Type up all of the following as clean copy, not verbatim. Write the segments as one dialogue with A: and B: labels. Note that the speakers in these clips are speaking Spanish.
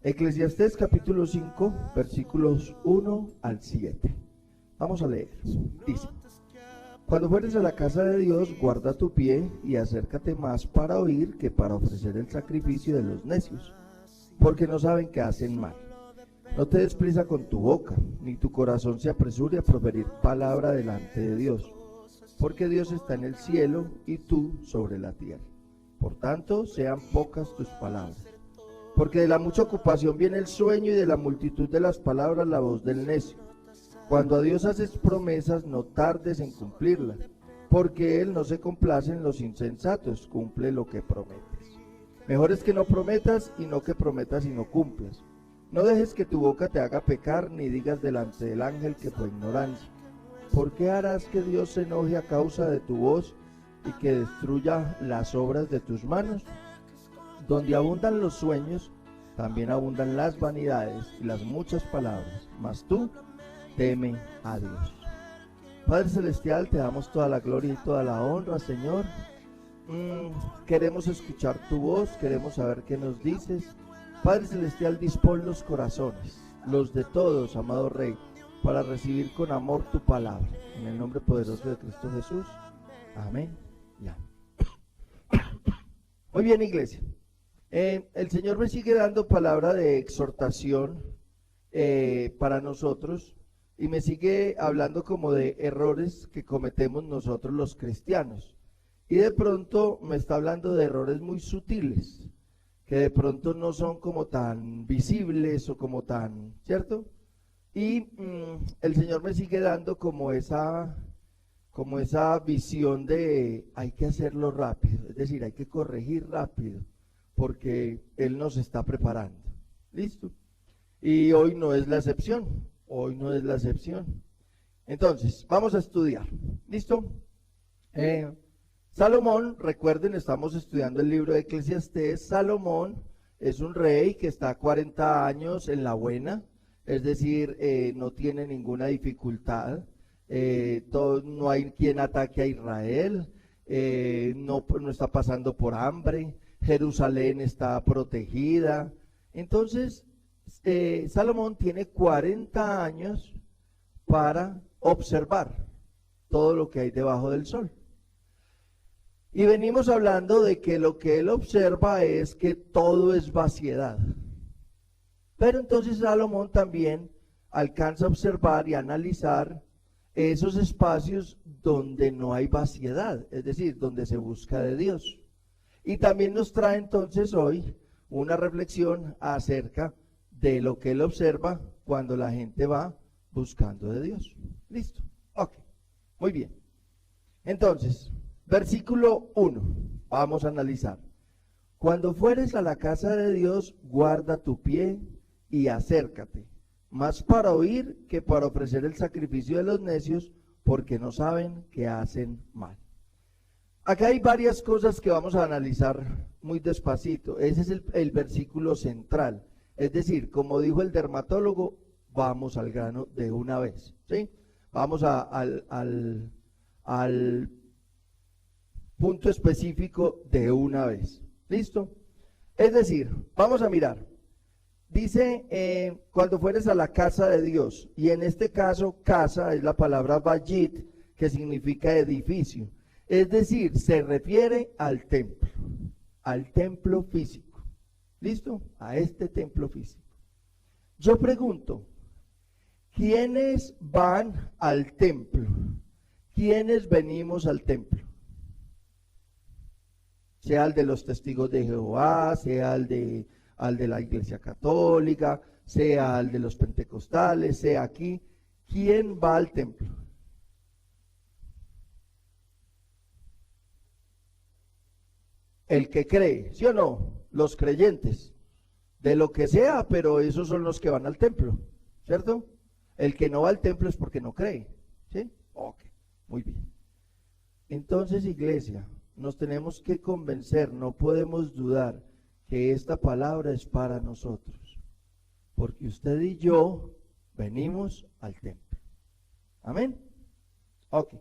A: Eclesiastés capítulo 5, versículos 1 al 7. Vamos a leer. Dice: Cuando fueres a la casa de Dios, guarda tu pie y acércate más para oír que para ofrecer el sacrificio de los necios, porque no saben que hacen mal. No te des prisa con tu boca, ni tu corazón se apresure a proferir palabra delante de Dios, porque Dios está en el cielo y tú sobre la tierra. Por tanto, sean pocas tus palabras. Porque de la mucha ocupación viene el sueño, y de la multitud de las palabras la voz del necio. Cuando a Dios haces promesas, no tardes en cumplirlas, porque Él no se complace en los insensatos, cumple lo que prometes. Mejor es que no prometas, y no que prometas y no cumplas. No dejes que tu boca te haga pecar, ni digas delante del ángel que fue ignorancia. ¿Por qué harás que Dios se enoje a causa de tu voz y que destruya las obras de tus manos? Donde abundan los sueños, también abundan las vanidades y las muchas palabras, mas tú teme a Dios. Padre Celestial, te damos toda la gloria y toda la honra, Señor. Queremos escuchar tu voz, queremos saber qué nos dices. Padre Celestial, dispón los corazones, los de todos, amado Rey, para recibir con amor tu palabra. En el nombre poderoso de Cristo Jesús. Amén. Ya. Muy bien, iglesia. El Señor me sigue dando palabra de exhortación para nosotros, y me sigue hablando como de errores que cometemos nosotros los cristianos. Y de pronto me está hablando de errores muy sutiles, que de pronto no son como tan visibles o como tan, ¿cierto? Y el Señor me sigue dando como esa visión de hay que hacerlo rápido, es decir, hay que corregir rápido, porque Él nos está preparando. ¿Listo? Y hoy no es la excepción, Entonces, vamos a estudiar. ¿Listo? Salomón, recuerden, estamos estudiando el libro de Eclesiastés. Salomón es un rey que está 40 años en la buena, es decir, no tiene ninguna dificultad, no hay quien ataque a Israel, no está pasando por hambre, Jerusalén está protegida. Entonces, Salomón tiene 40 años para observar todo lo que hay debajo del sol. Y venimos hablando de que lo que él observa es que todo es vaciedad. Pero entonces Salomón también alcanza a observar y analizar esos espacios donde no hay vaciedad, es decir, donde se busca de Dios. Y también nos trae entonces hoy una reflexión acerca de lo que él observa cuando la gente va buscando de Dios. ¿Listo? Ok, muy bien. Entonces, versículo 1, vamos a analizar. Cuando fueres a la casa de Dios, guarda tu pie y acércate, más para oír que para ofrecer el sacrificio de los necios, porque no saben que hacen mal. Acá hay varias cosas que vamos a analizar muy despacito. Ese es el versículo central. Es decir, como dijo el dermatólogo, vamos al grano de una vez, ¿sí? Vamos al punto específico de una vez. ¿Listo? Es decir, vamos a mirar. Dice, cuando fueres a la casa de Dios, y en este caso, casa es la palabra bayit, que significa edificio. Es decir, se refiere al templo físico. ¿Listo? A este templo físico. Yo pregunto, ¿quiénes van al templo? ¿Quiénes venimos al templo? Sea el de los testigos de Jehová, sea el de la Iglesia Católica, sea el de los pentecostales, sea aquí. ¿Quién va al templo? El que cree, ¿sí o no? Los creyentes, de lo que sea, pero esos son los que van al templo, ¿cierto? El que no va al templo es porque no cree, ¿sí? Ok, muy bien. Entonces, iglesia, nos tenemos que convencer, no podemos dudar que esta palabra es para nosotros, porque usted y yo venimos al templo. Amén. Ok.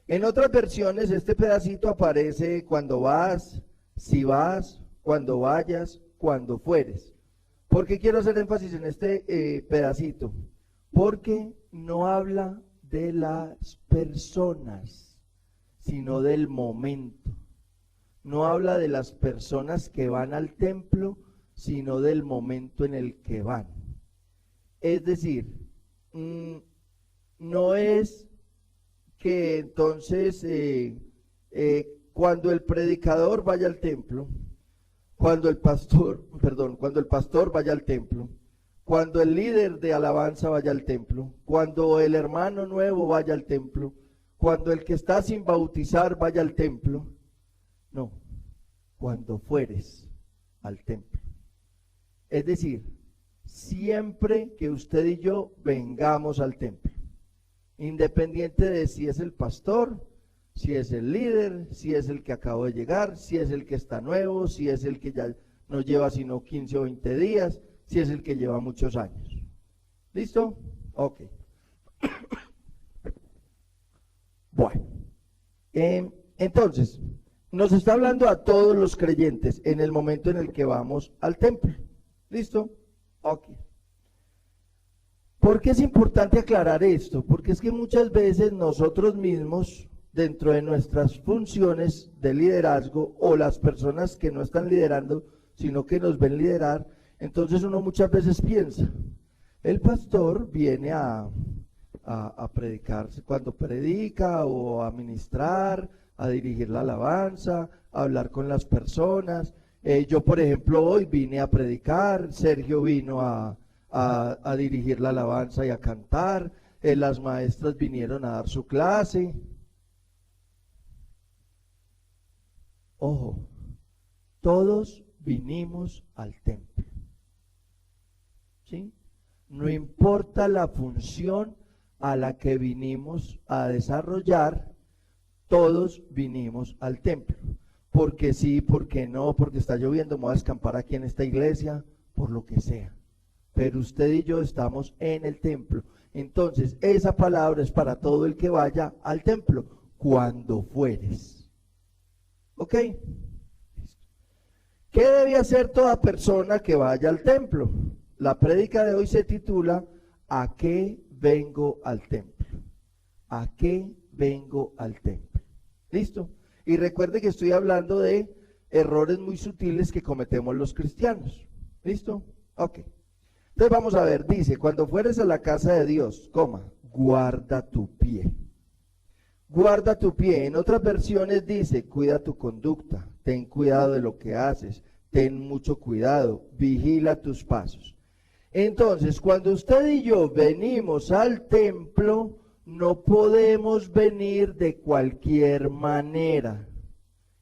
A: En otras versiones este pedacito aparece cuando vas, si vas, cuando vayas, cuando fueres. ¿Por qué quiero hacer énfasis en este pedacito? Porque no habla de las personas, sino del momento. No habla de las personas que van al templo, sino del momento en el que van. Es decir, no es que entonces cuando el predicador vaya al templo, cuando el pastor vaya al templo, cuando el líder de alabanza vaya al templo, cuando el hermano nuevo vaya al templo, cuando el que está sin bautizar vaya al templo. No, cuando fueres al templo. Es decir, siempre que usted y yo vengamos al templo, independiente de si es el pastor, si es el líder, si es el que acabó de llegar, si es el que está nuevo, si es el que ya no lleva sino 15 o 20 días, si es el que lleva muchos años. ¿Listo? Ok. Bueno, entonces, nos está hablando a todos los creyentes en el momento en el que vamos al templo. ¿Listo? Ok. ¿Por qué es importante aclarar esto? Porque es que muchas veces nosotros mismos, dentro de nuestras funciones de liderazgo, o las personas que no están liderando, sino que nos ven liderar, entonces uno muchas veces piensa, el pastor viene a predicar cuando predica, o a ministrar, a dirigir la alabanza, a hablar con las personas. Yo, por ejemplo, hoy vine a predicar, Sergio vino a dirigir la alabanza y a cantar, las maestras vinieron a dar su clase. Ojo, todos vinimos al templo, ¿sí? No importa la función a la que vinimos a desarrollar, todos vinimos al templo. Porque sí, porque no, porque está lloviendo, me voy a escampar aquí en esta iglesia, por lo que sea. Pero usted y yo estamos en el templo. Entonces, esa palabra es para todo el que vaya al templo, cuando fueres. ¿Ok? ¿Qué debe hacer toda persona que vaya al templo? La prédica de hoy se titula ¿A qué vengo al templo? ¿A qué vengo al templo? ¿Listo? Y recuerde que estoy hablando de errores muy sutiles que cometemos los cristianos. ¿Listo? Ok. Entonces vamos a ver, dice, cuando fueres a la casa de Dios, guarda tu pie. Guarda tu pie. En otras versiones dice, cuida tu conducta, ten cuidado de lo que haces, ten mucho cuidado, vigila tus pasos. Entonces, cuando usted y yo venimos al templo, no podemos venir de cualquier manera.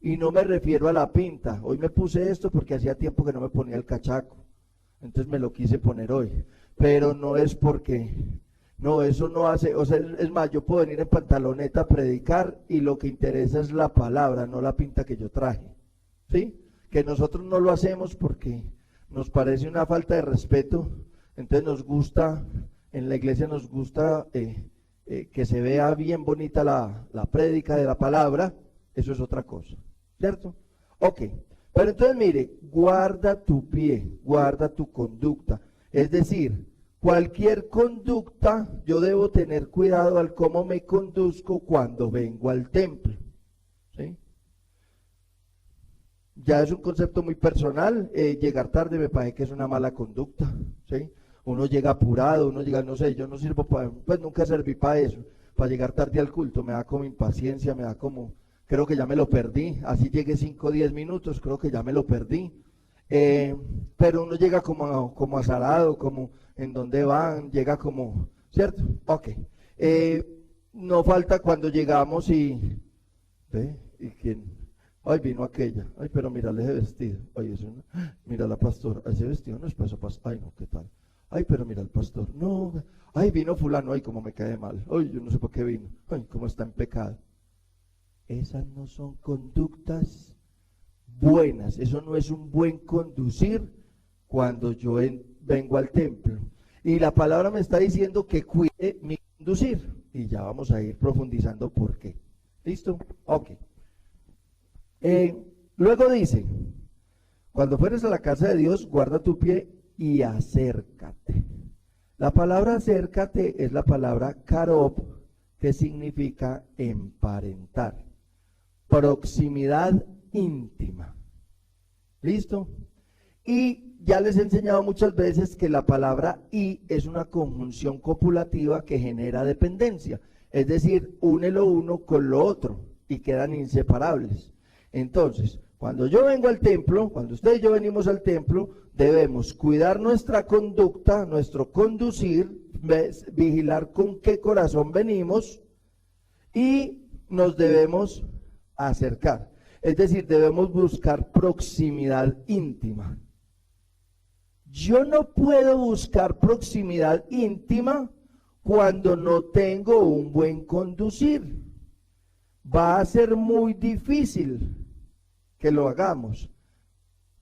A: Y no me refiero a la pinta. Hoy me puse esto porque hacía tiempo que no me ponía el cachaco. Entonces me lo quise poner hoy. Pero no es porque... No, eso no hace... O sea, es más, yo puedo venir en pantaloneta a predicar y lo que interesa es la palabra, no la pinta que yo traje. ¿Sí? Que nosotros no lo hacemos porque nos parece una falta de respeto. Entonces nos gusta, en la iglesia nos gusta... que se vea bien bonita la prédica de la palabra, eso es otra cosa, ¿cierto? Ok, pero entonces mire, guarda tu pie, guarda tu conducta, es decir, cualquier conducta yo debo tener cuidado al cómo me conduzco cuando vengo al templo, ¿sí? Ya es un concepto muy personal, llegar tarde me parece que es una mala conducta, ¿sí? Uno llega apurado, uno llega, no sé, yo no sirvo para, pues nunca serví para eso, para llegar tarde al culto, me da como impaciencia, me da como, creo que ya me lo perdí, así llegué 5 o 10 minutos, creo que ya me lo perdí, pero uno llega como azarado, como en dónde van, llega como, ¿cierto? Ok, no falta cuando llegamos y, ¿ve? ¿Y quién? Ay, vino aquella, ay, pero mírale ese vestido, ay, eso no, mira la pastora, ese vestido no es para eso, ay, no, ¿qué tal? Ay, pero mira el pastor, no, ay, vino fulano, ay, cómo me cae mal, ay, yo no sé por qué vino, ay, cómo está en pecado. Esas no son conductas buenas, eso no es un buen conducir cuando yo vengo al templo. Y la palabra me está diciendo que cuide mi conducir, y ya vamos a ir profundizando por qué. ¿Listo? Ok. Luego dice, cuando fueres a la casa de Dios, guarda tu pie y acércate. La palabra acércate es la palabra karob, que significa emparentar, proximidad íntima. ¿Listo? Y ya les he enseñado muchas veces que la palabra y es una conjunción copulativa que genera dependencia, es decir, une lo uno con lo otro y quedan inseparables. Entonces, cuando yo vengo al templo, cuando usted y yo venimos al templo, debemos cuidar nuestra conducta, nuestro conducir, vigilar con qué corazón venimos y nos debemos acercar. Es decir, debemos buscar proximidad íntima. Yo no puedo buscar proximidad íntima cuando no tengo un buen conducir. Va a ser muy difícil que lo hagamos.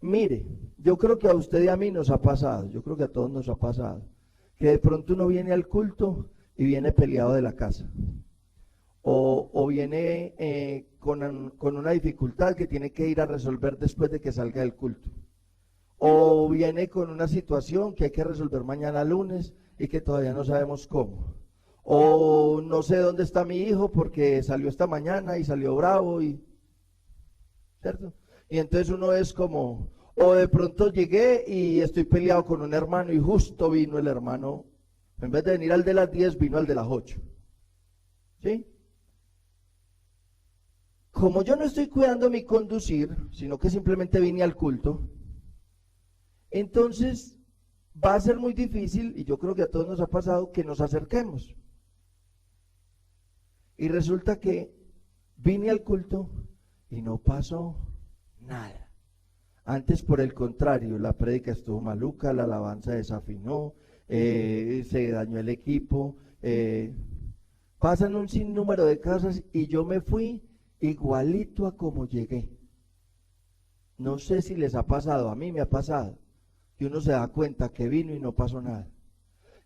A: Mire, yo creo que a usted y a mí nos ha pasado, yo creo que a todos nos ha pasado, que de pronto uno viene al culto y viene peleado de la casa. O viene con una dificultad que tiene que ir a resolver después de que salga del culto. O viene con una situación que hay que resolver mañana lunes y que todavía no sabemos cómo. O no sé dónde está mi hijo porque salió esta mañana y salió bravo ¿cierto? Y entonces uno es como, o de pronto llegué y estoy peleado con un hermano y justo vino el hermano, en vez de venir al de las 10, vino al de las 8. ¿Sí? Como yo no estoy cuidando mi conducir, sino que simplemente vine al culto, entonces va a ser muy difícil, y yo creo que a todos nos ha pasado, que nos acerquemos. Y resulta que vine al culto y no pasó nada. Antes, por el contrario, la prédica estuvo maluca, la alabanza desafinó, se dañó el equipo, pasan un sinnúmero de cosas y yo me fui igualito a como llegué. No sé si les ha pasado, a mí me ha pasado, que uno se da cuenta que vino y no pasó nada.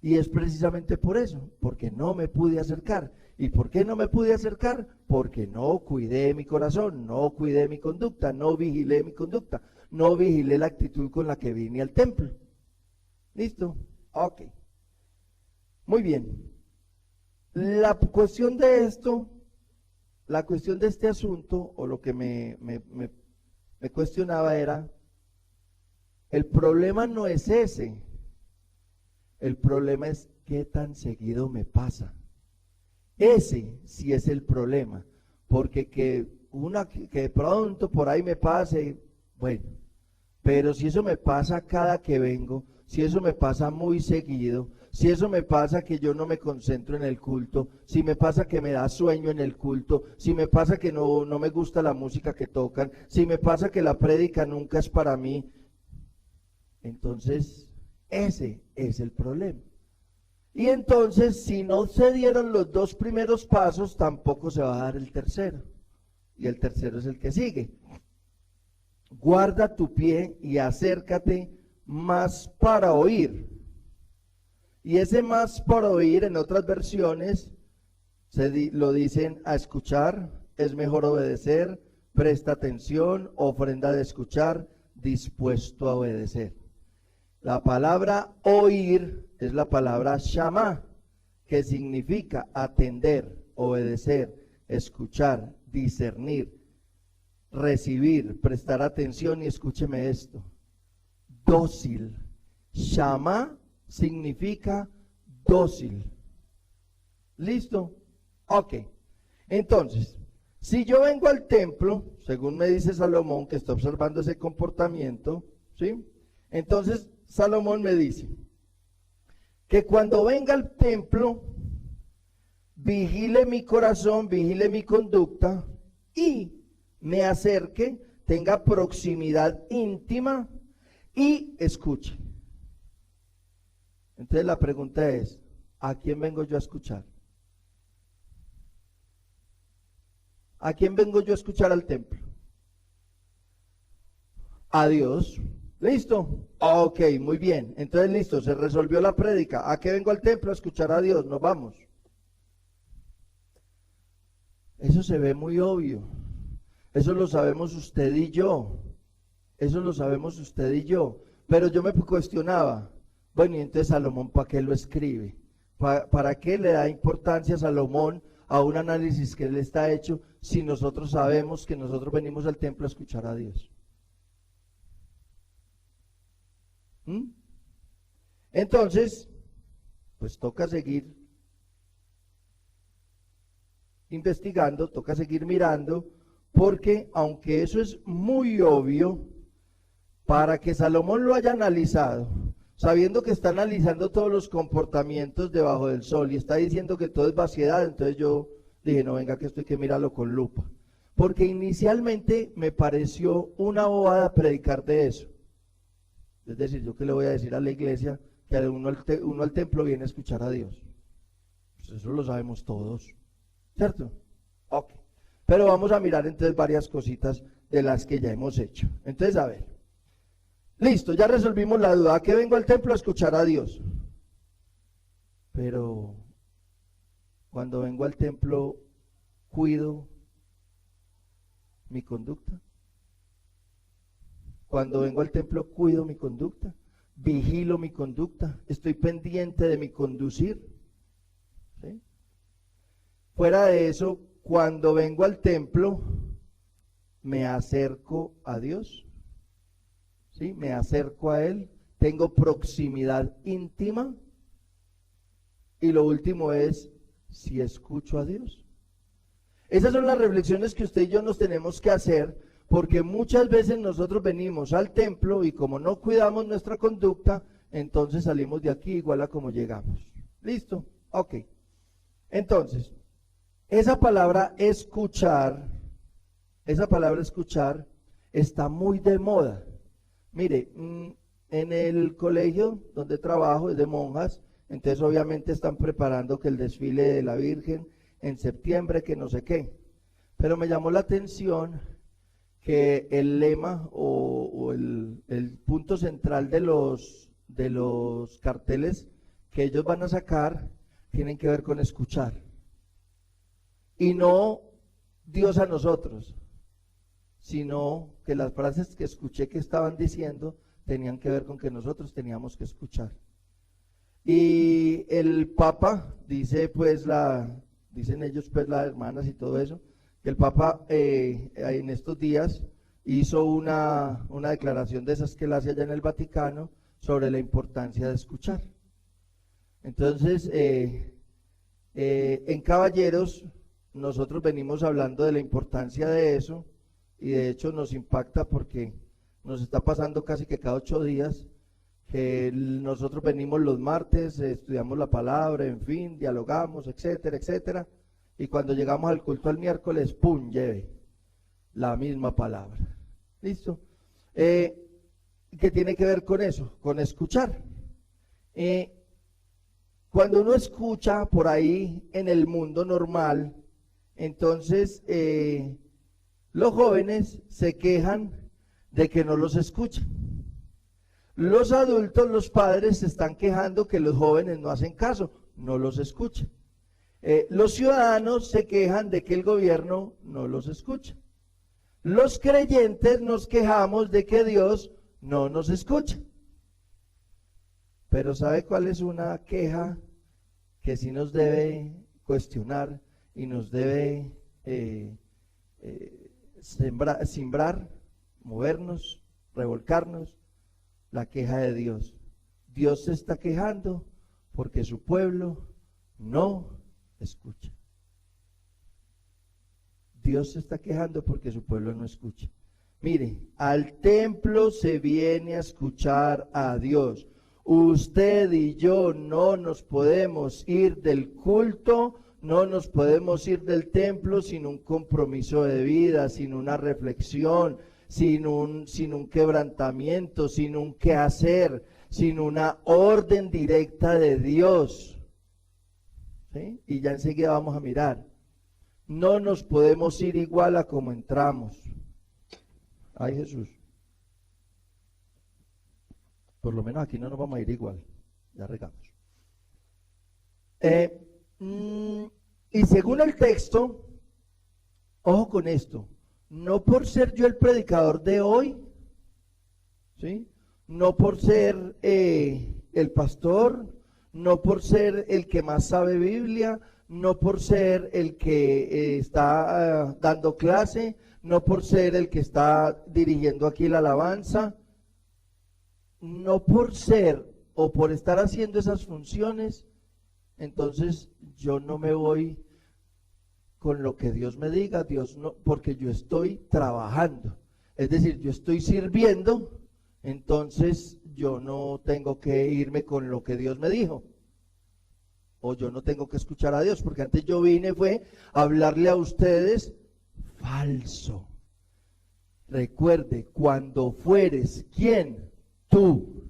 A: Y es precisamente por eso, porque no me pude acercar. ¿Y por qué no me pude acercar? Porque no cuidé mi corazón, no cuidé mi conducta, no vigilé mi conducta, no vigilé la actitud con la que vine al templo. ¿Listo? Ok. Muy bien. La cuestión de esto, la cuestión de este asunto, o lo que me cuestionaba era, el problema no es ese. El problema es qué tan seguido me pasa. Ese sí es el problema, porque que de pronto por ahí me pase, bueno, pero si eso me pasa cada que vengo, si eso me pasa muy seguido, si eso me pasa que yo no me concentro en el culto, si me pasa que me da sueño en el culto, si me pasa que no me gusta la música que tocan, si me pasa que la prédica nunca es para mí, entonces ese es el problema. Y entonces, si no se dieron los dos primeros pasos, tampoco se va a dar el tercero. Y el tercero es el que sigue. Guarda tu pie y acércate más para oír. Y ese más para oír, en otras versiones, lo dicen a escuchar, es mejor obedecer, presta atención, ofrenda de escuchar, dispuesto a obedecer. La palabra oír es la palabra shama, que significa atender, obedecer, escuchar, discernir, recibir, prestar atención. Y escúcheme esto, dócil. Shama significa dócil. ¿Listo? Ok. Entonces, si yo vengo al templo, según me dice Salomón, que está observando ese comportamiento, ¿sí? Entonces, Salomón me dice que cuando venga al templo, vigile mi corazón, vigile mi conducta y me acerque, tenga proximidad íntima y escuche. Entonces la pregunta es, ¿a quién vengo yo a escuchar? ¿A quién vengo yo a escuchar al templo? A Dios. ¿Listo? Ok, muy bien. Entonces, listo, se resolvió la prédica. ¿A qué vengo al templo? A escuchar a Dios. Nos vamos. Eso se ve muy obvio. Eso lo sabemos usted y yo. Eso lo sabemos usted y yo. Pero yo me cuestionaba, bueno, y entonces Salomón, ¿para qué lo escribe? ¿Para qué le da importancia a Salomón a un análisis que él está hecho si nosotros sabemos que nosotros venimos al templo a escuchar a Dios? Entonces, pues toca seguir investigando, toca seguir mirando, porque aunque eso es muy obvio, para que Salomón lo haya analizado, sabiendo que está analizando todos los comportamientos debajo del sol y está diciendo que todo es vaciedad, entonces yo dije, no, venga, que esto hay que mirarlo con lupa. Porque inicialmente me pareció una bobada predicar de eso. Es decir, yo qué le voy a decir a la iglesia que uno al templo viene a escuchar a Dios. Pues eso lo sabemos todos, ¿cierto? Ok. Pero vamos a mirar entonces varias cositas de las que ya hemos hecho. Entonces, a ver. Listo, ya resolvimos la duda. ¿A qué vengo al templo? A escuchar a Dios. Pero cuando vengo al templo, cuido mi conducta. Cuando vengo al templo, cuido mi conducta, vigilo mi conducta, estoy pendiente de mi conducir. ¿Sí? Fuera de eso, cuando vengo al templo, me acerco a Dios. ¿Sí? Me acerco a Él, tengo proximidad íntima. Y lo último es, si escucho a Dios. Esas son las reflexiones que usted y yo nos tenemos que hacer, porque muchas veces nosotros venimos al templo y como no cuidamos nuestra conducta, entonces salimos de aquí igual a como llegamos. ¿Listo? Ok. Entonces, esa palabra escuchar está muy de moda. Mire, en el colegio donde trabajo es de monjas, entonces obviamente están preparando que el desfile de la Virgen en septiembre, que no sé qué. Pero me llamó la atención que el lema o el punto central de los carteles que ellos van a sacar tienen que ver con escuchar. Y no Dios a nosotros, sino que las frases que escuché que estaban diciendo tenían que ver con que nosotros teníamos que escuchar. Y el Papa, dicen ellos pues las hermanas y todo eso, que el Papa en estos días hizo una declaración de esas que él hace allá en el Vaticano sobre la importancia de escuchar. Entonces, en Caballeros, nosotros venimos hablando de la importancia de eso, y de hecho nos impacta porque nos está pasando casi que cada 8 días que nosotros venimos los martes, estudiamos la palabra, en fin, dialogamos, etcétera, etcétera, y cuando llegamos al culto el miércoles, ¡pum!, lleve la misma palabra. ¿Listo? ¿Qué tiene que ver con eso? Con escuchar. Cuando uno escucha por ahí en el mundo normal, entonces los jóvenes se quejan de que no los escuchan. Los adultos, los padres, se están quejando que los jóvenes no hacen caso, no los escuchan. Los ciudadanos se quejan de que el gobierno no los escucha. Los creyentes nos quejamos de que Dios no nos escucha. Pero ¿sabe cuál es una queja que sí nos debe cuestionar y nos debe simbrar, movernos, revolcarnos? La queja de Dios. Dios se está quejando porque su pueblo no escucha. Dios se está quejando porque su pueblo no escucha. Mire, al templo se viene a escuchar a Dios. Usted y yo no nos podemos ir del culto, no nos podemos ir del templo sin un compromiso de vida, sin una reflexión, sin un quebrantamiento, sin un quehacer, sin una orden directa de Dios. ¿Sí? Y ya enseguida vamos a mirar. No nos podemos ir igual a como entramos. Ay, Jesús. Por lo menos aquí no nos vamos a ir igual. Ya regamos. Y según el texto, ojo con esto, no por ser yo el predicador de hoy, ¿sí? no por ser el pastor, no por ser el que más sabe Biblia, no por ser el que está dando clase, no por ser el que está dirigiendo aquí la alabanza, no por ser o por estar haciendo esas funciones, entonces yo no me voy con lo que Dios me diga, Dios no, porque yo estoy trabajando, es decir, yo estoy sirviendo, entonces yo no tengo que irme con lo que Dios me dijo, o yo no tengo que escuchar a Dios, porque antes yo vine fue a hablarle a ustedes falso. Recuerde, cuando fueres, ¿quién? Tú.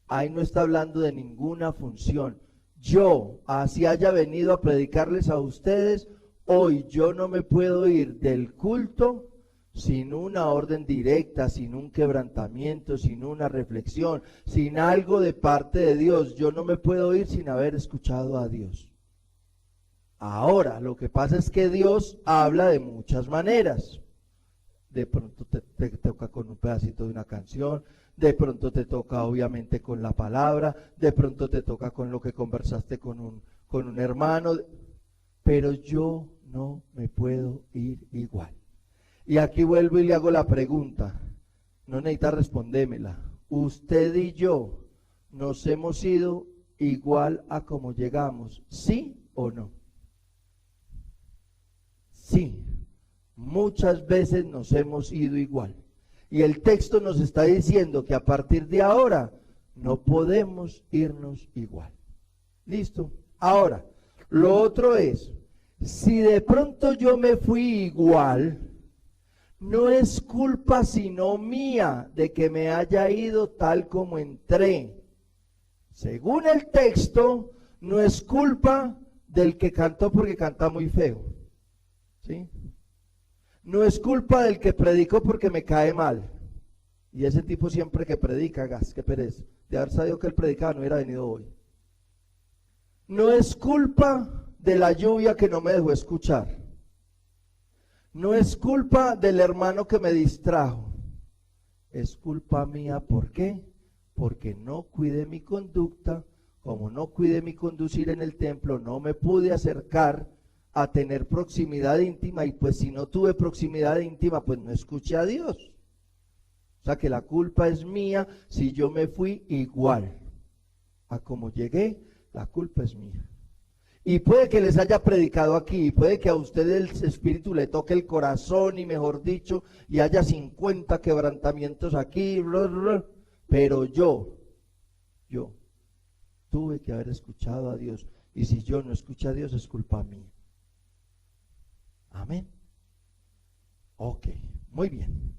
A: Ahí no está hablando de ninguna función. Yo, así haya venido a predicarles a ustedes, hoy yo no me puedo ir del culto sin una orden directa, sin un quebrantamiento, sin una reflexión, sin algo de parte de Dios. Yo no me puedo ir sin haber escuchado a Dios. Ahora, lo que pasa es que Dios habla de muchas maneras. De pronto te toca con un pedacito de una canción, de pronto te toca obviamente con la palabra, de pronto te toca con lo que conversaste con un hermano, pero yo no me puedo ir igual. Y aquí vuelvo y le hago la pregunta, no necesita respondérmela. ¿Usted y yo nos hemos ido igual a como llegamos? ¿Sí o no? Sí, muchas veces nos hemos ido igual. Y el texto nos está diciendo que a partir de ahora no podemos irnos igual. ¿Listo? Ahora, lo otro es, si de pronto yo me fui igual, no es culpa sino mía de que me haya ido tal como entré. Según el texto, no es culpa del que cantó porque canta muy feo. ¿Sí? No es culpa del que predicó porque me cae mal. Y ese tipo siempre que predica, gas, qué pereza. De haber sabido que él predicaba no hubiera venido hoy. No es culpa de la lluvia que no me dejó escuchar. No es culpa del hermano que me distrajo. Es culpa mía, ¿por qué? Porque no cuidé mi conducta. Como no cuidé mi conducir en el templo, no me pude acercar a tener proximidad íntima, y pues si no tuve proximidad íntima, pues no escuché a Dios. O sea que la culpa es mía si yo me fui igual a como llegué, la culpa es mía. Y puede que les haya predicado aquí, puede que a usted el Espíritu le toque el corazón y mejor dicho, y haya 50 quebrantamientos aquí, pero yo tuve que haber escuchado a Dios, y si yo no escuché a Dios es culpa mía. Amén. Ok, muy bien.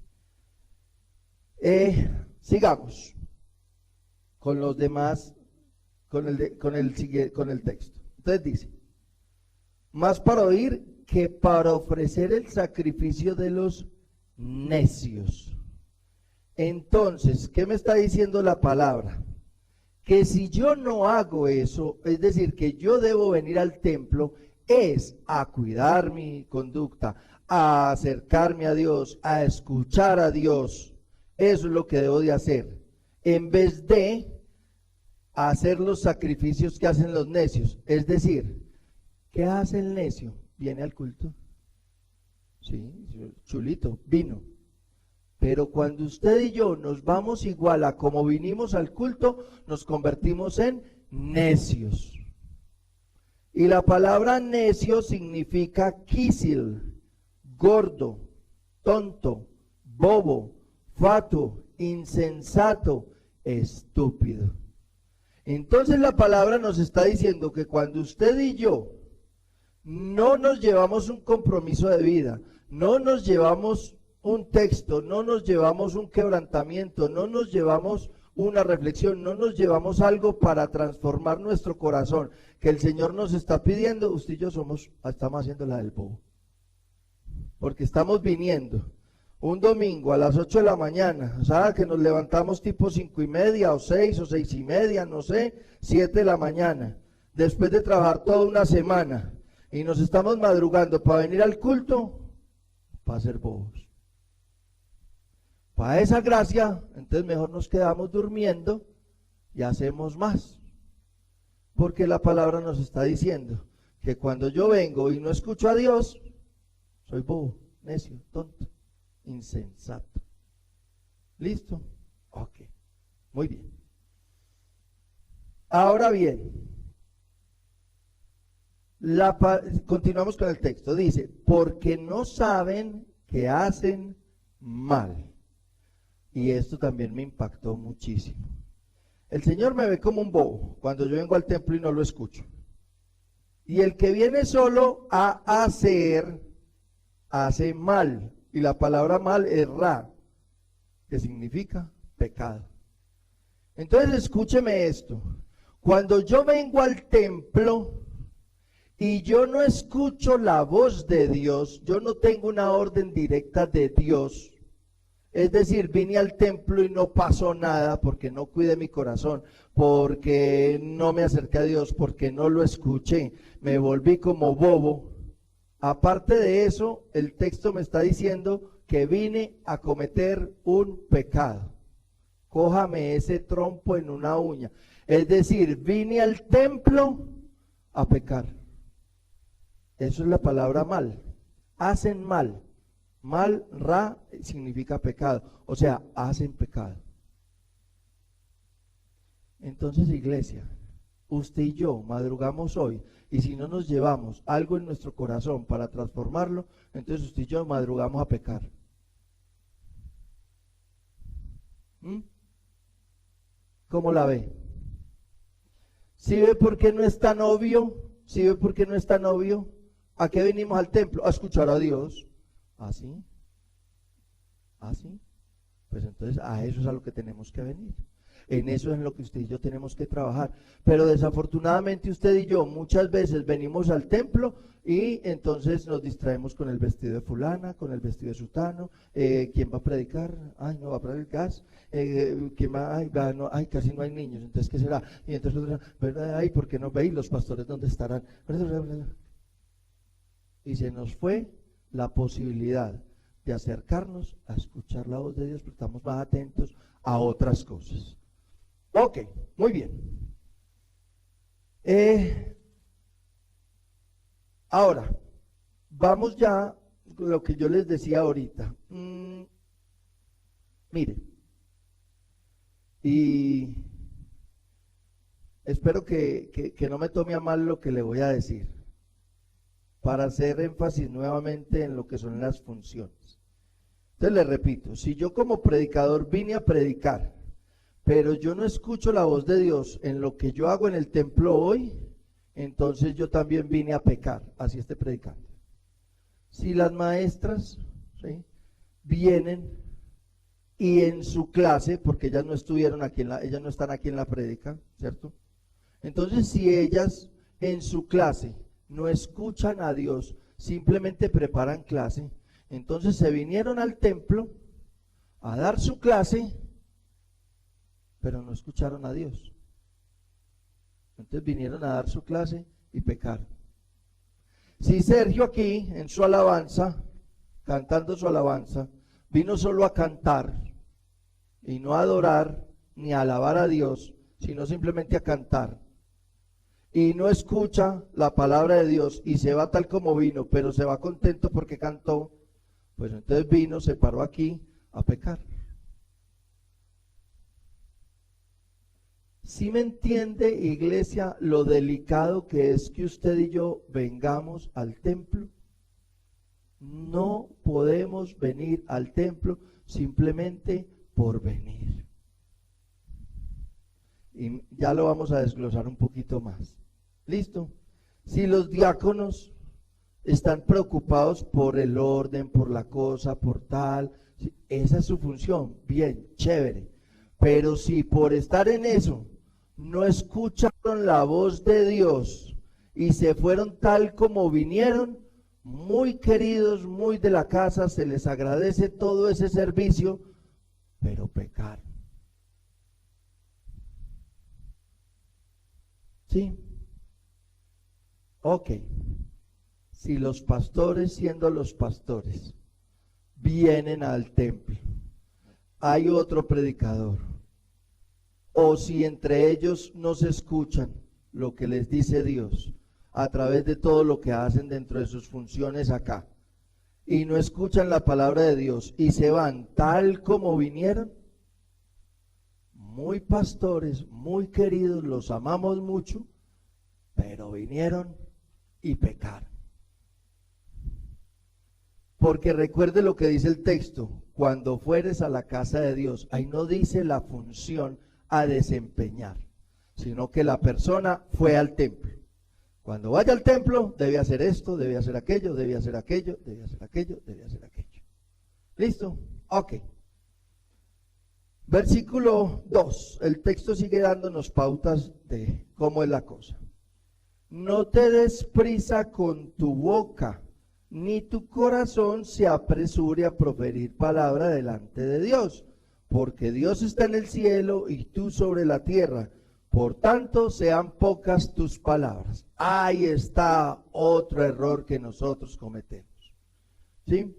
A: Sigamos con los demás, con el texto. Entonces dice, más para oír que para ofrecer el sacrificio de los necios. Entonces, ¿qué me está diciendo la palabra? Que si yo no hago eso, es decir, que yo debo venir al templo, es a cuidar mi conducta, a acercarme a Dios, a escuchar a Dios. Eso es lo que debo de hacer, en vez de hacer los sacrificios que hacen los necios. Es decir, ¿qué hace el necio? Viene al culto. Sí, chulito, vino. Pero cuando usted y yo nos vamos igual a como vinimos al culto, nos convertimos en necios. Y la palabra necio significa kisil, gordo, tonto, bobo, fatuo, insensato, estúpido. Entonces la palabra nos está diciendo que cuando usted y yo no nos llevamos un compromiso de vida, no nos llevamos un texto, no nos llevamos un quebrantamiento, no nos llevamos una reflexión, no nos llevamos algo para transformar nuestro corazón, que el Señor nos está pidiendo, usted y yo estamos haciendo la del bobo. Porque estamos viniendo un domingo a las 8 de la mañana, o sea, que nos levantamos tipo 5:30 o 6 o 6:30, no sé, 7 de la mañana, después de trabajar toda una semana, y nos estamos madrugando para venir al culto, para ser bobos. Para esa gracia, entonces mejor nos quedamos durmiendo y hacemos más. Porque la palabra nos está diciendo que cuando yo vengo y no escucho a Dios, soy bobo, necio, tonto, insensato. ¿Listo? Ok, muy bien. Ahora bien, continuamos con el texto. Dice, porque no saben que hacen mal. Y esto también me impactó muchísimo. El Señor me ve como un bobo cuando yo vengo al templo y no lo escucho. Y el que viene solo a hacer, hace mal. Y la palabra mal es ra, que significa pecado. Entonces escúcheme esto. Cuando yo vengo al templo y yo no escucho la voz de Dios, yo no tengo una orden directa de Dios. Es decir, vine al templo y no pasó nada porque no cuidé mi corazón, porque no me acerqué a Dios, porque no lo escuché, me volví como bobo. Aparte de eso, el texto me está diciendo que vine a cometer un pecado. Cójame ese trompo en una uña. Es decir, vine al templo a pecar. Eso es la palabra mal. Hacen mal. Mal, ra, significa pecado. O sea, hacen pecado. Entonces, iglesia, usted y yo madrugamos hoy. Y si no nos llevamos algo en nuestro corazón para transformarlo, entonces usted y yo madrugamos a pecar. ¿Cómo la ve? ¿Sí ve por qué no es tan obvio? ¿Sí ve por qué no es tan obvio? ¿A qué venimos al templo? A escuchar a Dios. ¿Así? ¿Así? Pues entonces a eso es a lo que tenemos que venir. En eso es en lo que usted y yo tenemos que trabajar. Pero desafortunadamente usted y yo muchas veces venimos al templo y entonces nos distraemos con el vestido de fulana, con el vestido de sutano. ¿Quién va a predicar? Ay, no va a predicar. ¿Quién va? Ay, no, ay, casi no hay niños. Entonces, ¿qué será? Y entonces, ¿verdad? Ay, ¿por qué no veis los pastores dónde estarán? Y se nos fue la posibilidad de acercarnos a escuchar la voz de Dios, porque estamos más atentos a otras cosas. Ok, muy bien. Ahora, vamos ya a lo que yo les decía ahorita. Mire, y espero que no me tome a mal lo que le voy a decir, para hacer énfasis nuevamente en lo que son las funciones. Entonces le repito, si yo como predicador vine a predicar, pero yo no escucho la voz de Dios en lo que yo hago en el templo hoy, entonces yo también vine a pecar, así esté predicando. Si las maestras, ¿sí?, vienen y en su clase, porque ellas no estuvieron aquí ellas no están aquí en la prédica, ¿cierto? Entonces si ellas en su clase no escuchan a Dios, simplemente preparan clase, entonces se vinieron al templo a dar su clase, pero no escucharon a Dios. Entonces vinieron a dar su clase y pecaron. Si Sergio aquí, en su alabanza, cantando su alabanza, vino solo a cantar y no a adorar ni a alabar a Dios, sino simplemente a cantar, y no escucha la palabra de Dios y se va tal como vino, pero se va contento porque cantó, pues entonces vino, se paró aquí a pecar. ¿Sí me entiende, iglesia, lo delicado que es que usted y yo vengamos al templo? No podemos venir al templo simplemente por venir. Y ya lo vamos a desglosar un poquito más. ¿Listo? Si los diáconos están preocupados por el orden, por la cosa, por tal, esa es su función, bien, chévere. Pero si por estar en eso no escucharon la voz de Dios y se fueron tal como vinieron, muy queridos, muy de la casa, se les agradece todo ese servicio, pero pecaron. ¿Sí? Ok. Si los pastores, siendo los pastores, vienen al templo hay otro predicador, o si entre ellos no se escuchan lo que les dice Dios a través de todo lo que hacen dentro de sus funciones acá, y no escuchan la palabra de Dios y se van tal como vinieron, muy pastores, muy queridos, los amamos mucho, pero vinieron y pecaron. Porque recuerde lo que dice el texto: cuando fueres a la casa de Dios, ahí no dice la función a desempeñar, sino que la persona fue al templo. Cuando vaya al templo, debe hacer esto, debe hacer aquello, debe hacer aquello, debe hacer aquello, debe hacer aquello. ¿Listo? Ok. Versículo 2. El texto sigue dándonos pautas de cómo es la cosa. No te des prisa con tu boca, ni tu corazón se apresure a proferir palabra delante de Dios, porque Dios está en el cielo y tú sobre la tierra. Por tanto, sean pocas tus palabras. Ahí está otro error que nosotros cometemos. ¿Sí?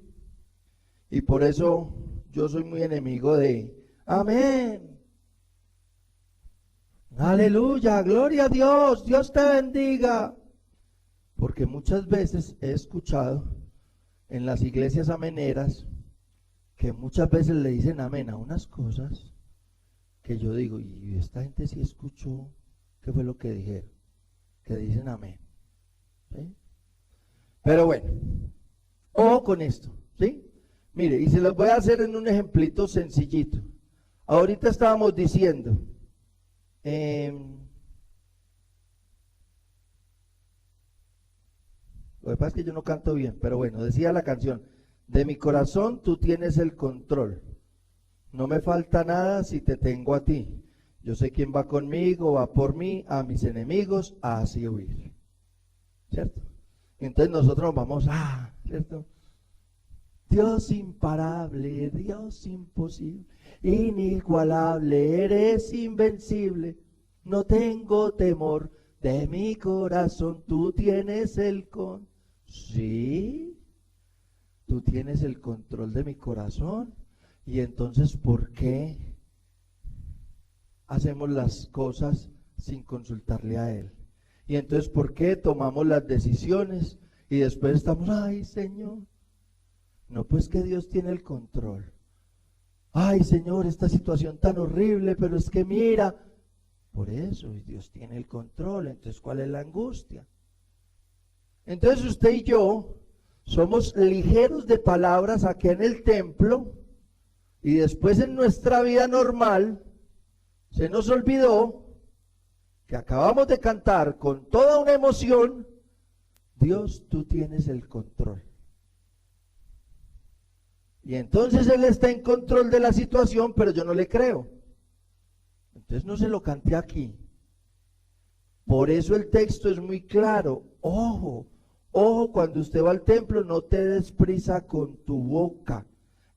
A: Y por eso yo soy muy enemigo de amén, aleluya, gloria a Dios, Dios te bendiga. Porque muchas veces he escuchado en las iglesias ameneras que muchas veces le dicen amén a unas cosas que yo digo, y esta gente sí escuchó, ¿qué fue lo que dijeron? Que dicen amén. ¿Sí? Pero bueno, ojo con esto, ¿sí? Mire, y se los voy a hacer en un ejemplito sencillito. Ahorita estábamos diciendo, lo que pasa es que yo no canto bien, pero bueno, decía la canción, de mi corazón tú tienes el control. No me falta nada si te tengo a ti. Yo sé quién va conmigo, va por mí, a mis enemigos, así huir. ¿Cierto? Entonces nosotros vamos, ¿cierto? Dios imparable, Dios imposible, inigualable, eres invencible. No tengo temor, de mi corazón tú tienes el control. Sí, tú tienes el control de mi corazón. Y entonces, ¿por qué hacemos las cosas sin consultarle a Él? Y entonces, ¿por qué tomamos las decisiones y después estamos, ay Señor? No, pues que Dios tiene el control. Ay Señor, esta situación tan horrible, pero es que mira, por eso Dios tiene el control. Entonces, ¿cuál es la angustia? Entonces usted y yo somos ligeros de palabras aquí en el templo, y después en nuestra vida normal se nos olvidó que acabamos de cantar con toda una emoción, Dios, tú tienes el control. Y entonces Él está en control de la situación, pero yo no le creo. Entonces no se lo canté aquí. Por eso el texto es muy claro. Ojo, ojo, cuando usted va al templo, no te des prisa con tu boca,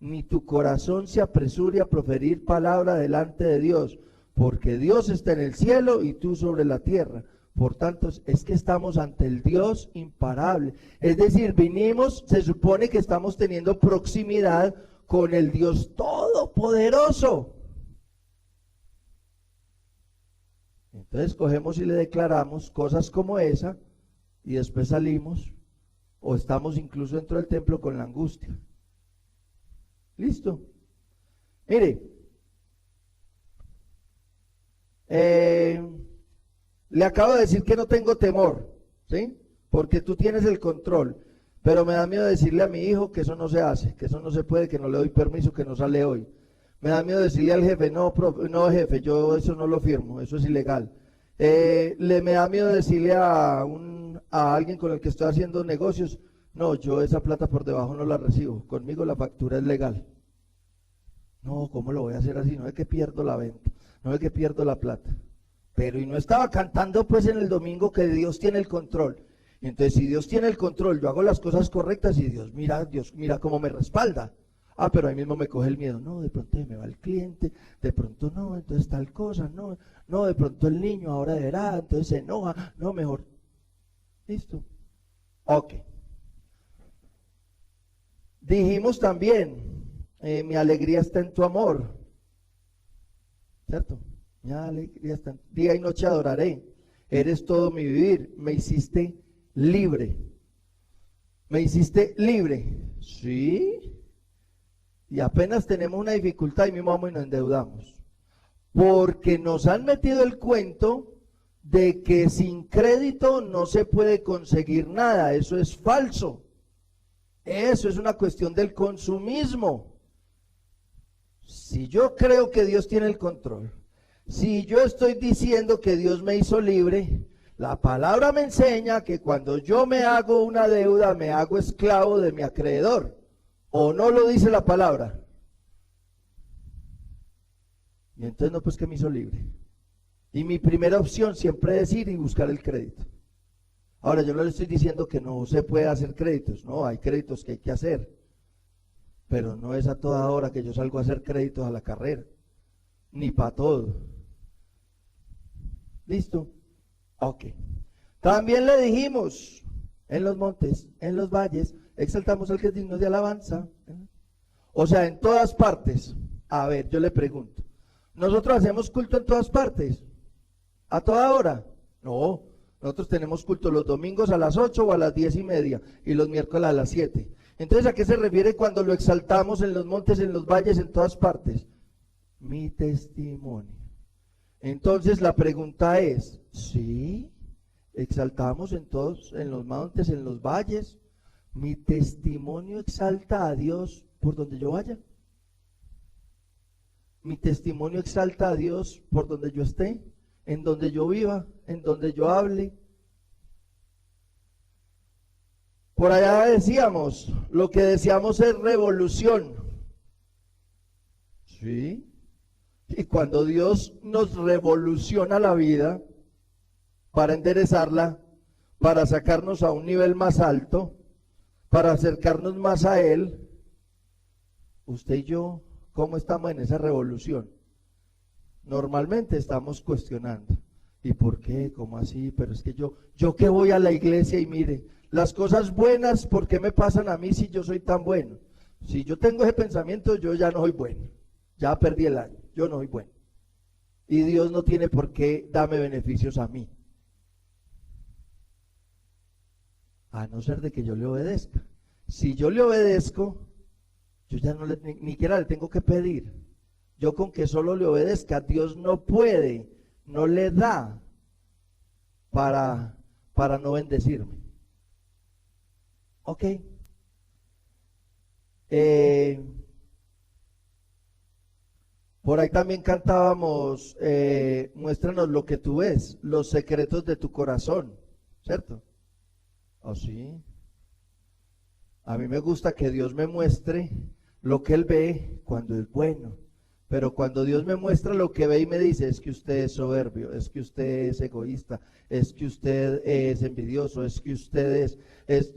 A: ni tu corazón se apresure a proferir palabra delante de Dios, porque Dios está en el cielo y tú sobre la tierra. Por tanto, es que estamos ante el Dios imparable. Es decir, vinimos, se supone que estamos teniendo proximidad con el Dios todopoderoso. Entonces cogemos y le declaramos cosas como esa, y después salimos, o estamos incluso dentro del templo con la angustia. ¿Listo? Mire, le acabo de decir que no tengo temor, ¿sí? Porque tú tienes el control, pero me da miedo decirle a mi hijo que eso no se hace, que eso no se puede, que no le doy permiso, que no sale hoy. Me da miedo decirle al jefe, no, no jefe, yo eso no lo firmo, eso es ilegal. Me da miedo decirle a alguien con el que estoy haciendo negocios, no, yo esa plata por debajo no la recibo, conmigo la factura es legal. No, ¿cómo lo voy a hacer así? No es que pierdo la venta, no es que pierdo la plata. Pero y no estaba cantando pues en el domingo que Dios tiene el control. Entonces, si Dios tiene el control, yo hago las cosas correctas y Dios mira cómo me respalda. Pero ahí mismo me coge el miedo. No, de pronto me va el cliente, de pronto no, entonces tal cosa, no, de pronto el niño ahora verá, entonces se enoja, no, mejor. Listo. Ok. Dijimos también, mi alegría está en tu amor. ¿cierto? Mi alegría está, día y noche adoraré, eres todo mi vivir, me hiciste libre. ¿Me hiciste libre? Sí. Y apenas tenemos una dificultad y mismo vamos y nos endeudamos. Porque nos han metido el cuento de que sin crédito no se puede conseguir nada. Eso es falso. Eso es una cuestión del consumismo. Si yo creo que Dios tiene el control, si yo estoy diciendo que Dios me hizo libre, la palabra me enseña que cuando yo me hago una deuda, me hago esclavo de mi acreedor. ¿O no lo dice la palabra? Y entonces no, pues que me hizo libre. Y mi primera opción siempre es ir y buscar el crédito. Ahora, yo no le estoy diciendo que no se puede hacer créditos. No, hay créditos que hay que hacer. Pero no es a toda hora que yo salgo a hacer créditos a la carrera. Ni para todo. ¿Listo? Ok. También le dijimos, en los montes, en los valles, exaltamos al que es digno de alabanza. O sea, en todas partes. A ver, yo le pregunto, ¿nosotros hacemos culto en todas partes? ¿A toda hora? No, nosotros tenemos culto los domingos a las 8 o a las 10:30 y los miércoles a las 7. Entonces, ¿a qué se refiere cuando lo exaltamos en los montes, en los valles, en todas partes? Mi testimonio. Entonces la pregunta es, ¿sí? ¿Exaltamos en todos, en los montes, en los valles? ¿Mi testimonio exalta a Dios por donde yo vaya? ¿Mi testimonio exalta a Dios por donde yo esté? ¿En donde yo viva? ¿En donde yo hable? Por allá decíamos, lo que deseamos es revolución. ¿Sí? Y cuando Dios nos revoluciona la vida para enderezarla, para sacarnos a un nivel más alto, para acercarnos más a Él, usted y yo, ¿cómo estamos en esa revolución? Normalmente estamos cuestionando. ¿Y por qué? ¿Cómo así? Pero es que yo que voy a la iglesia y mire, las cosas buenas, ¿por qué me pasan a mí si yo soy tan bueno? Si yo tengo ese pensamiento, yo ya no soy bueno. Ya perdí el año, yo no soy bueno. Y Dios no tiene por qué darme beneficios a mí. A no ser de que yo le obedezca. Si yo le obedezco, yo ya no ni siquiera le tengo que pedir. Yo con que solo le obedezca, Dios no puede, no le da para no bendecirme. ¿Ok? Por ahí también cantábamos, muéstranos lo que tú ves, los secretos de tu corazón, ¿cierto? ¿Oh, sí? A mí me gusta que Dios me muestre lo que Él ve cuando es bueno, pero cuando Dios me muestra lo que ve y me dice, es que usted es soberbio, es que usted es egoísta, es que usted es envidioso, es que usted es...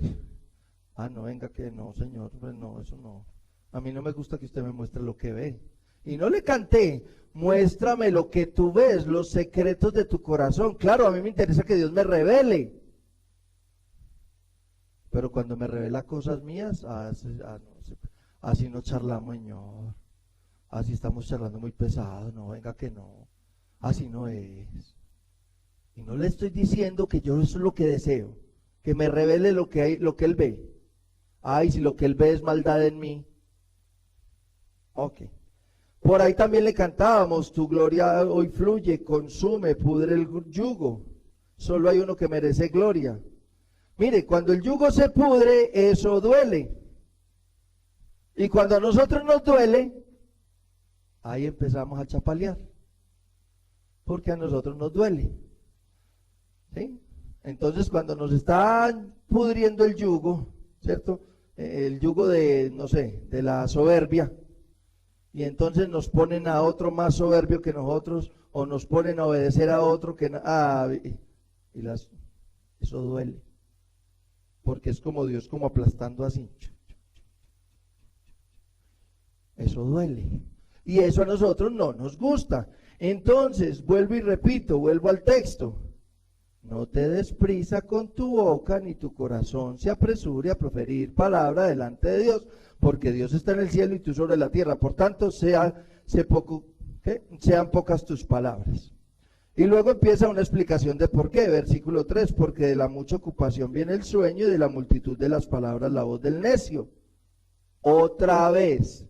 A: Ah, no, venga que no, Señor, pues no, eso no. A mí no me gusta que usted me muestre lo que ve. Y no le canté, muéstrame lo que tú ves, los secretos de tu corazón. Claro, a mí me interesa que Dios me revele. Pero cuando me revela cosas mías, así no charlamos, Señor. Así estamos charlando muy pesado, no, venga que no. Así no es. Y no le estoy diciendo que yo eso es lo que deseo, que me revele lo que Él ve. Ay, si lo que Él ve es maldad en mí. Ok. Por ahí también le cantábamos, tu gloria hoy fluye, consume, pudre el yugo. Solo hay uno que merece gloria. Mire, cuando el yugo se pudre, eso duele. Y cuando a nosotros nos duele, ahí empezamos a chapalear. Porque a nosotros nos duele. ¿Sí? Entonces, cuando nos están pudriendo el yugo, ¿cierto? El yugo de, no sé, de la soberbia. Y entonces nos ponen a otro más soberbio que nosotros, o nos ponen a obedecer a otro que... eso duele. Porque es como Dios como aplastando así. Eso duele. Y eso a nosotros no nos gusta. Entonces, vuelvo y repito, vuelvo al texto. No te des prisa con tu boca, ni tu corazón se apresure a proferir palabra delante de Dios, porque Dios está en el cielo y tú sobre la tierra. Por tanto, sé poco ¿Qué? Sean pocas tus palabras. Y luego empieza una explicación de por qué, versículo 3, porque de la mucha ocupación viene el sueño y de la multitud de las palabras la voz del necio. Otra vez.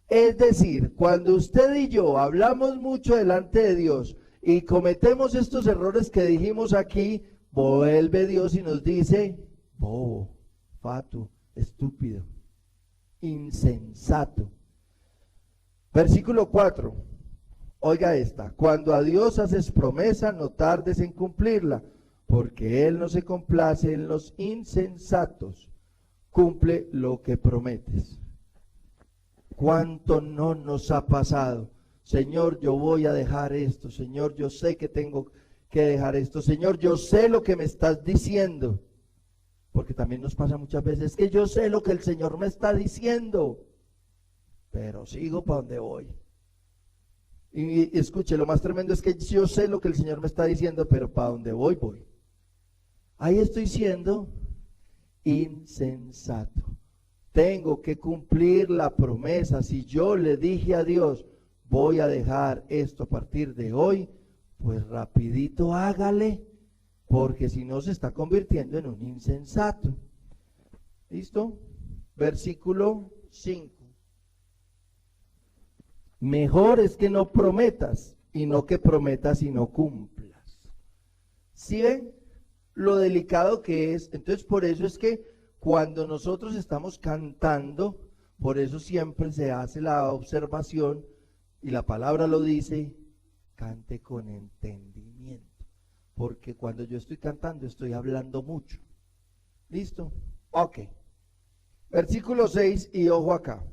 A: Es decir, cuando usted y yo hablamos mucho delante de Dios y cometemos estos errores que dijimos aquí, vuelve Dios y nos dice, bobo, fatuo, estúpido, insensato. Versículo 4. Oiga esta, cuando a Dios haces promesa, no tardes en cumplirla, porque Él no se complace en los insensatos. Cumple lo que prometes. ¿Cuánto no nos ha pasado? Señor, yo voy a dejar esto. Señor, yo sé que tengo que dejar esto. Señor, yo sé lo que me estás diciendo. Porque también nos pasa muchas veces que yo sé lo que el Señor me está diciendo, pero sigo para donde voy. Y escuche, lo más tremendo es que yo sé lo que el Señor me está diciendo, pero para donde voy, voy. Ahí estoy siendo insensato. Tengo que cumplir la promesa. Si yo le dije a Dios, voy a dejar esto a partir de hoy, pues rapidito hágale, porque si no se está convirtiendo en un insensato. ¿Listo? Versículo 5. Mejor es que no prometas, y no que prometas y no cumplas. ¿Sí ven lo delicado que es? Entonces por eso es que cuando nosotros estamos cantando, por eso siempre se hace la observación, y la palabra lo dice, cante con entendimiento. Porque cuando yo estoy cantando, estoy hablando mucho. ¿Listo? Ok. Versículo 6, y ojo acá.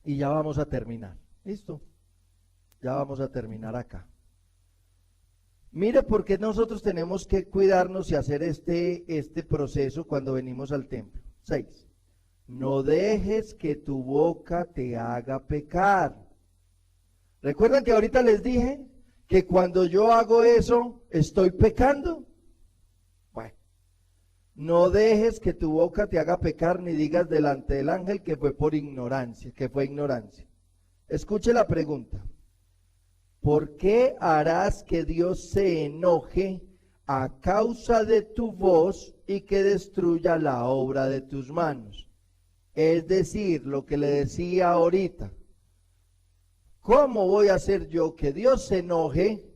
A: Y ya vamos a terminar. ¿Listo? Ya vamos a terminar acá. Mire por qué nosotros tenemos que cuidarnos y hacer este proceso cuando venimos al templo. 6. No dejes que tu boca te haga pecar. ¿Recuerdan que ahorita les dije que cuando yo hago eso, estoy pecando? Bueno, no dejes que tu boca te haga pecar, ni digas delante del ángel que fue por ignorancia, que fue ignorancia. Escuche la pregunta. ¿Por qué harás que Dios se enoje a causa de tu voz y que destruya la obra de tus manos? Es decir, lo que le decía ahorita. ¿Cómo voy a hacer yo que Dios se enoje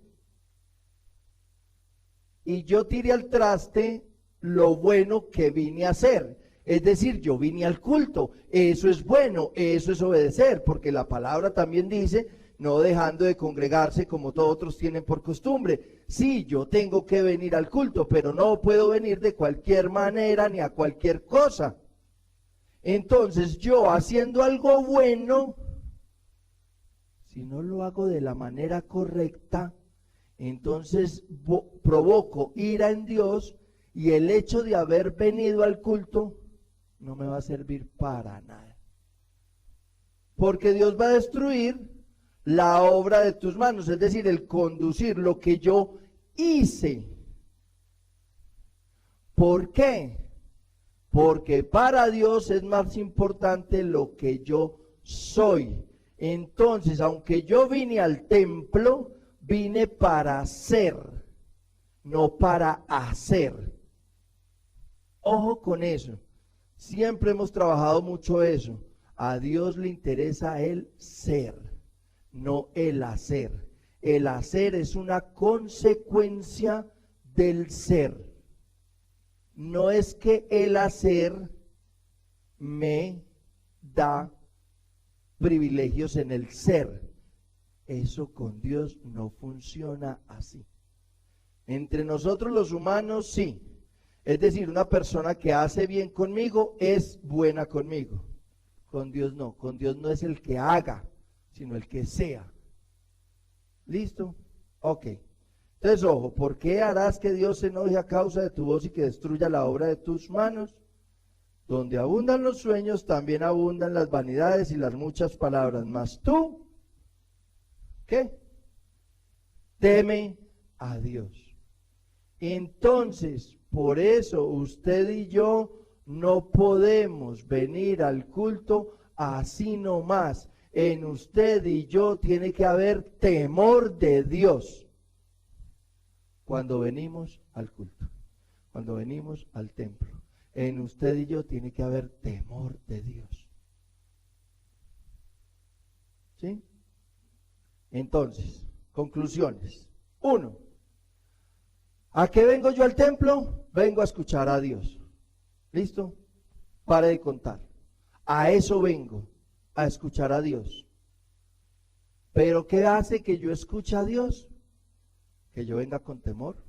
A: y yo tire al traste lo bueno que vine a hacer? Es decir, yo vine al culto, eso es bueno, eso es obedecer, porque la palabra también dice, no dejando de congregarse como todos otros tienen por costumbre. Sí, yo tengo que venir al culto, pero no puedo venir de cualquier manera ni a cualquier cosa. Entonces yo haciendo algo bueno, si no lo hago de la manera correcta, entonces provoco ira en Dios, y el hecho de haber venido al culto no me va a servir para nada. Porque Dios va a destruir la obra de tus manos, es decir, el conducir lo que yo hice. ¿Por qué? Porque para Dios es más importante lo que yo soy. Entonces, aunque yo vine al templo, vine para ser, no para hacer. Ojo con eso. Siempre hemos trabajado mucho eso. A Dios le interesa el ser, no el hacer. El hacer es una consecuencia del ser. No es que el hacer me da privilegios en el ser. Eso con Dios no funciona así. Entre nosotros los humanos sí. Es decir, una persona que hace bien conmigo es buena conmigo. Con Dios no. Con Dios no es el que haga, sino el que sea. ¿Listo? Ok. Entonces, ojo, ¿por qué harás que Dios se enoje a causa de tu voz y que destruya la obra de tus manos? Donde abundan los sueños, también abundan las vanidades y las muchas palabras. Mas tú, ¿qué? Teme a Dios. Entonces, por eso usted y yo no podemos venir al culto así nomás. En usted y yo tiene que haber temor de Dios cuando venimos al culto, cuando venimos al templo. En usted y yo tiene que haber temor de Dios. ¿Sí? Entonces, conclusiones. 1. ¿A qué vengo yo al templo? Vengo a escuchar a Dios. ¿Listo? Pare de contar. A eso vengo, a escuchar a Dios. ¿Pero qué hace que yo escuche a Dios? Que yo venga con temor.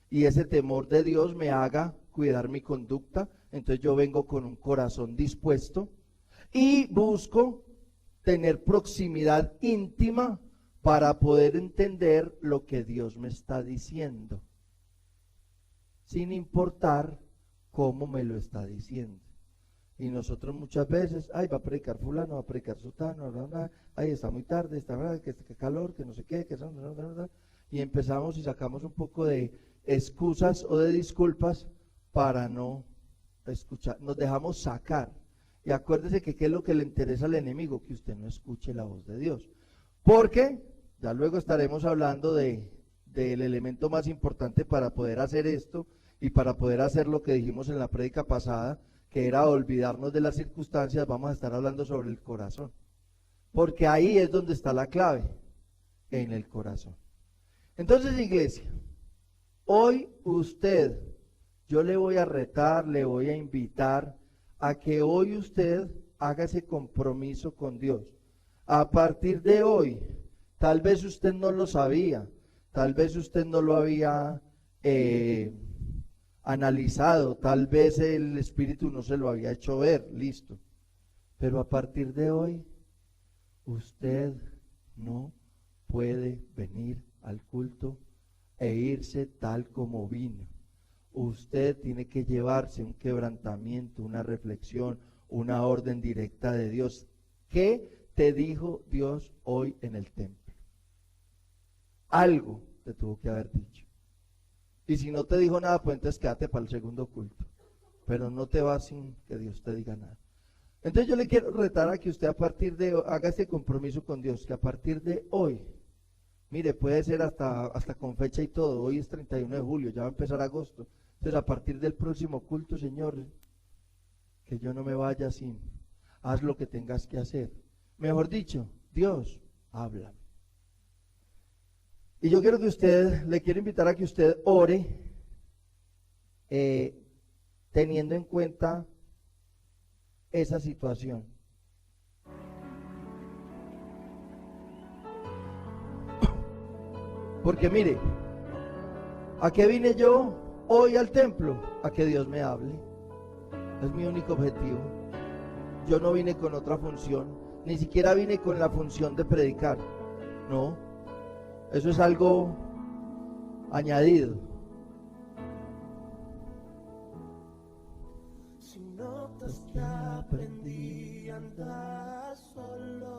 A: Y ese temor de Dios me haga cuidar mi conducta. Entonces yo vengo con un corazón dispuesto y busco tener proximidad íntima para poder entender lo que Dios me está diciendo, sin importar cómo me lo está diciendo. Y nosotros muchas veces, ay, va a predicar fulano, va a predicar sutano, ay, está muy tarde, que calor, que no sé qué, y empezamos y sacamos un poco de excusas o de disculpas para no escuchar, nos dejamos sacar. Y acuérdese que qué es lo que le interesa al enemigo, que usted no escuche la voz de Dios. Porque ya luego estaremos hablando del elemento más importante para poder hacer esto y para poder hacer lo que dijimos en la prédica pasada, que era olvidarnos de las circunstancias. Vamos a estar hablando sobre el corazón. Porque ahí es donde está la clave, en el corazón. Entonces, iglesia, hoy usted, yo le voy a retar, le voy a invitar a que hoy usted haga ese compromiso con Dios. A partir de hoy, tal vez usted no lo sabía, tal vez usted no lo había analizado, tal vez el Espíritu no se lo había hecho ver, listo. Pero a partir de hoy, usted no puede venir al culto e irse tal como vino. Usted tiene que llevarse un quebrantamiento, una reflexión, una orden directa de Dios. ¿Qué te dijo Dios hoy en el templo? Algo te tuvo que haber dicho. Y si no te dijo nada, pues entonces quédate para el segundo culto. Pero no te vas sin que Dios te diga nada. Entonces yo le quiero retar a que usted a partir de hoy haga este compromiso con Dios, que a partir de hoy, mire, puede ser hasta con fecha y todo. Hoy es 31 de julio, ya va a empezar agosto. Entonces a partir del próximo culto, Señor, que yo no me vaya sin, haz lo que tengas que hacer. Mejor dicho, Dios, háblame. Y yo quiero que usted, le quiero invitar a que usted ore teniendo en cuenta esa situación. Porque mire, ¿a qué vine yo hoy al templo? A que Dios me hable. Es mi único objetivo. Yo no vine con otra función, ni siquiera vine con la función de predicar. No, eso es algo añadido.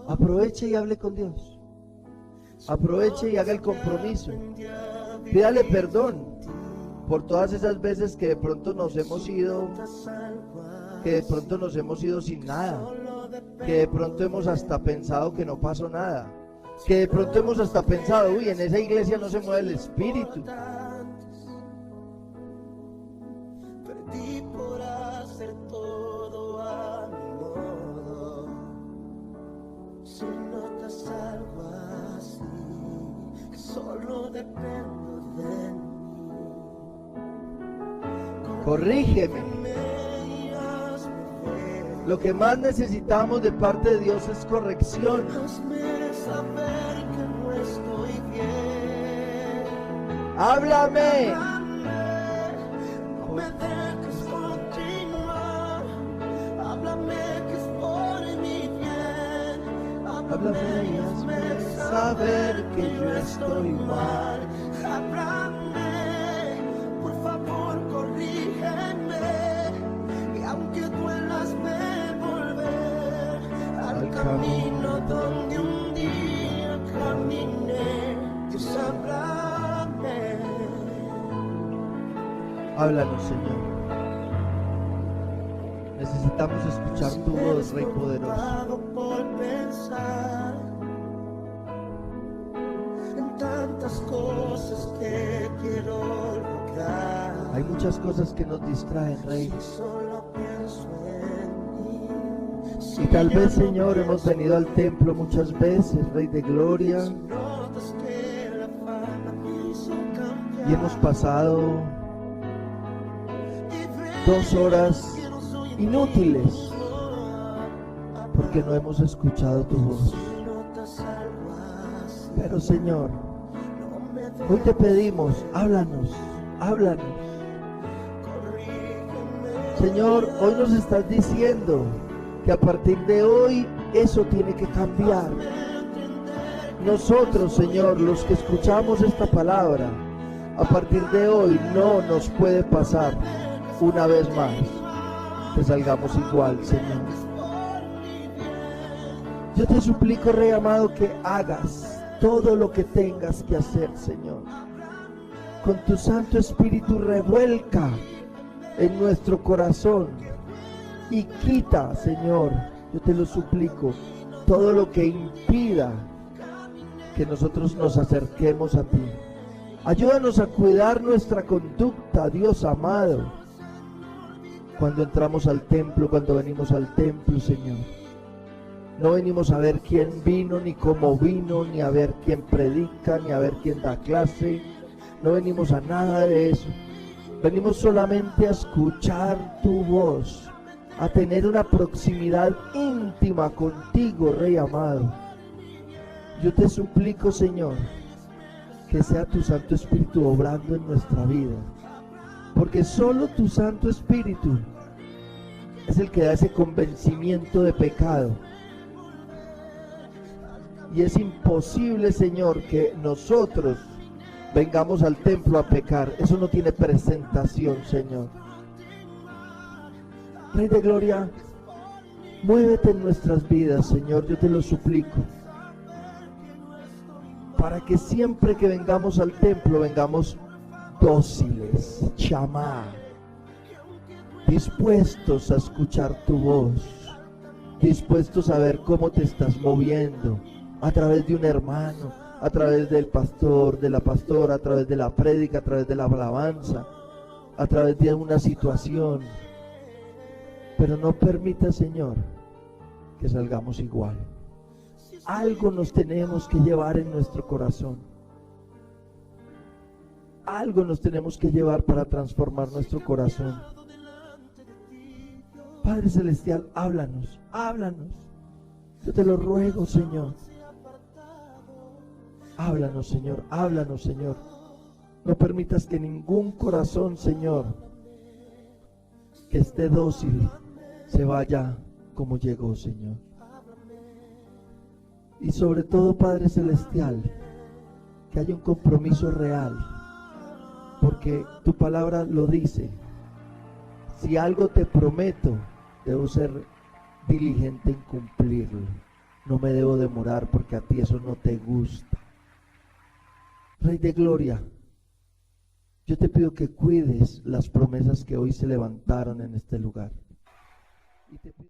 A: Aproveche y hable con Dios. Aproveche y haga el compromiso. Pídale perdón por todas esas veces que de pronto nos hemos ido, sin nada, que de pronto hemos hasta pensado que no pasó nada, que de pronto hemos hasta pensado, uy, en esa iglesia no se mueve el Espíritu. Corrígeme. Lo que más necesitamos de parte de Dios es corrección. Háblame. No me dejes continuar. Háblame que es por mi bien. Háblame y hazme saber que yo estoy mal. Háblame, por favor, corrígeme. Y aunque duelas me volver al camino donde un día caminé. Dios, háblame. Háblanos, Señor. Necesitamos escuchar tu voz, Rey poderoso.
B: pensar en tantas cosas que quiero lograr.
A: Hay muchas cosas que nos distraen, Rey.
B: Si solo pienso en ti,
A: Y tal vez, Señor, hemos venido al templo muchas veces, Rey de Gloria,
B: notas que la fama hizo cambiar.
A: y hemos pasado 2 horas inútiles porque no hemos escuchado tu voz. Pero, Señor, hoy te pedimos, háblanos, háblanos. Señor, hoy nos estás diciendo que a partir de hoy eso tiene que cambiar. Nosotros, Señor, los que escuchamos esta palabra, a partir de hoy no nos puede pasar una vez más que salgamos igual, Señor. Yo te suplico, Rey amado, que hagas todo lo que tengas que hacer, Señor. Con tu Santo Espíritu revuelca en nuestro corazón y quita, Señor, yo te lo suplico, todo lo que impida que nosotros nos acerquemos a ti. Ayúdanos a cuidar nuestra conducta, Dios amado, cuando entramos al templo, cuando venimos al templo, Señor. No venimos a ver quién vino, ni cómo vino, ni a ver quién predica, ni a ver quién da clase. No venimos a nada de eso. Venimos solamente a escuchar tu voz, a tener una proximidad íntima contigo, Rey amado. Yo te suplico, Señor, que sea tu Santo Espíritu obrando en nuestra vida, porque solo tu Santo Espíritu es el que da ese convencimiento de pecado. Y es imposible, Señor, que nosotros vengamos al templo a pecar. Eso no tiene presentación, Señor. Rey de Gloria, muévete en nuestras vidas, Señor, yo te lo suplico, para que siempre que vengamos al templo, vengamos dóciles, chamá, dispuestos a escuchar tu voz, dispuestos a ver cómo te estás moviendo, a través de un hermano, a través del pastor, de la pastora, a través de la prédica, a través de la alabanza, a través de una situación. Pero no permita, Señor, que salgamos igual. Algo nos tenemos que llevar en nuestro corazón. Algo nos tenemos que llevar para transformar nuestro corazón. Padre Celestial, háblanos, háblanos. Yo te lo ruego, Señor. Háblanos, Señor, háblanos, Señor. No permitas que ningún corazón, Señor, que esté dócil, se vaya como llegó, Señor. Y sobre todo, Padre Celestial, que haya un compromiso real, porque tu palabra lo dice. Si algo te prometo, debo ser diligente en cumplirlo. No me debo demorar, porque a ti eso no te gusta. Rey de Gloria, yo te pido que cuides las promesas que hoy se levantaron en este lugar. Y te pido